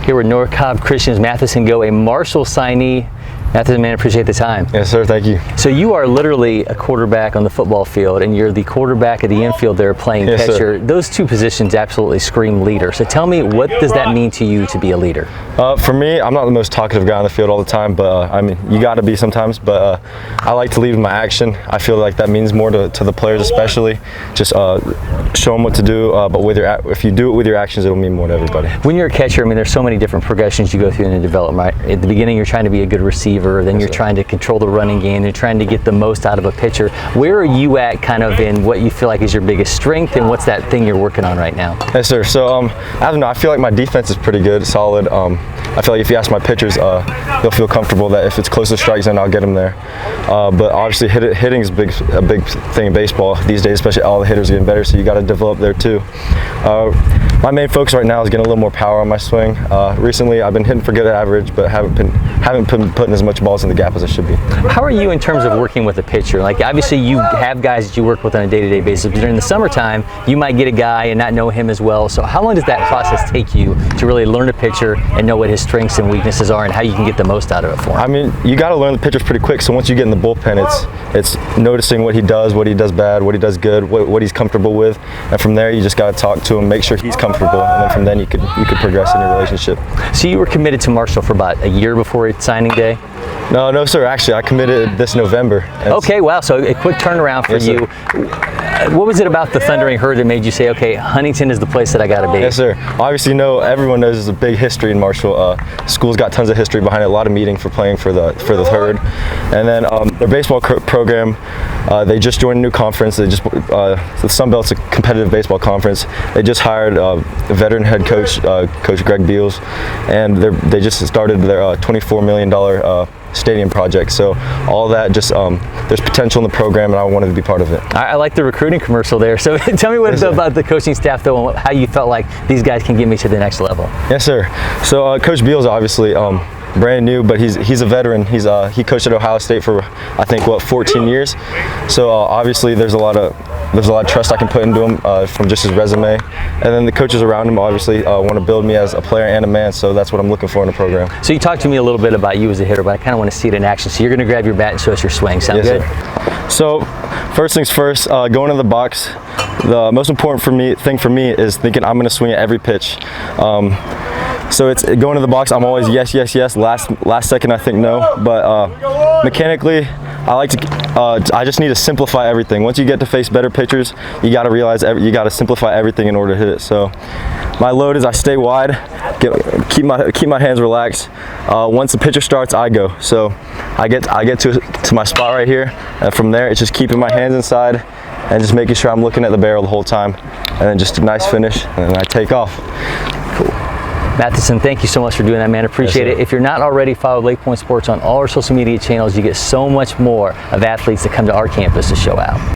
Here with North Cobb Christian's Mattheson Go, a Marshall signee. Mattheson, man, appreciate the time. Yes, sir. Thank you. So you are literally a quarterback on the football field, and you're the quarterback of the infield there playing Yes, catcher. sir. Those two positions absolutely scream leader. So tell me, what does that mean to you to be a leader? For me, I'm not the most talkative guy on the field all the time, but I mean, you got to be sometimes. But I like to lead with my action. I feel like that means more to the players, especially. Just show them what to do. But if you do it with your actions, it'll mean more to everybody. When you're a catcher, I mean, there's so many different progressions you go through in the development. Right? At the beginning, you're trying to be a good receiver. Then you're trying to control the running game. You're trying to get the most out of a pitcher. Where are you at, kind of, in what you feel like is your biggest strength, and what's that thing you're working on right now? Yes, sir. So I don't know. I feel like my defense is pretty good, solid. I feel like if you ask my pitchers, they'll feel comfortable that if it's close to strike zone, I'll get them there. But obviously, hitting is a big thing in baseball these days, especially all the hitters are getting better, so you got to develop there too. My main focus right now is getting a little more power on my swing. Recently, I've been hitting for good average, but haven't been putting as much balls in the gap as I should be. How are you in terms of working with a pitcher? Like, obviously, you have guys that you work with on a day-to-day basis, but during the summertime, you might get a guy and not know him as well. So how long does that process take you to really learn a pitcher and know what his strengths and weaknesses are and how you can get the most out of it for him? I mean, you got to learn the pitchers pretty quick. So once you get in the bullpen, it's noticing what he does bad, what he does good, what he's comfortable with, and from there you just got to talk to him, make sure he's comfortable, and then from then you could progress in your relationship. So you were committed to Marshall for about a year before signing day? No, sir. Actually, I committed this November. Okay, wow. So a quick turnaround for you. What was it about the Thundering Herd that made you say, okay, Huntington is the place that I got to be? Yes, sir. Obviously, everyone knows there's a big history in Marshall. School's got tons of history behind it. A lot of meeting for playing for the Herd, and then their baseball program. They just joined a new conference. The Sun Belt's a competitive baseball conference. They just hired a veteran head coach, Coach Greg Beals, and they just started their $24 million stadium project. So all that, just there's potential in the program, and I wanted to be part of it. I like the recruiting commercial there. So tell me about the coaching staff, though, and how you felt like these guys can get me to the next level. Yes, sir. So Coach Beals, obviously brand new, but he's a veteran. He coached at Ohio State for, I think, 14 years. So obviously there's a lot of trust I can put into him from just his resume, and then the coaches around him obviously want to build me as a player and a man, so that's what I'm looking for in the program. So you talked to me a little bit about you as a hitter, but I kind of want to see it in action. So you're going to grab your bat and show us your swing. Sound good? Sir. So first things first, going to the box, the most important thing for me is thinking I'm going to swing at every pitch. So it's going to the box, I'm always yes. Last second I think no, but mechanically I just need to simplify everything. Once you get to face better pitchers, you got to realize you got to simplify everything in order to hit it. So my load is I stay wide, keep my hands relaxed. Once the pitcher starts, I go. So I get to my spot right here, and from there it's just keeping my hands inside and just making sure I'm looking at the barrel the whole time, and then just a nice finish, and then I take off. Cool. Matheson, thank you so much for doing that, man. Appreciate it. If you're not already, follow LakePoint Sports on all our social media channels. You get so much more of athletes that come to our campus to show out.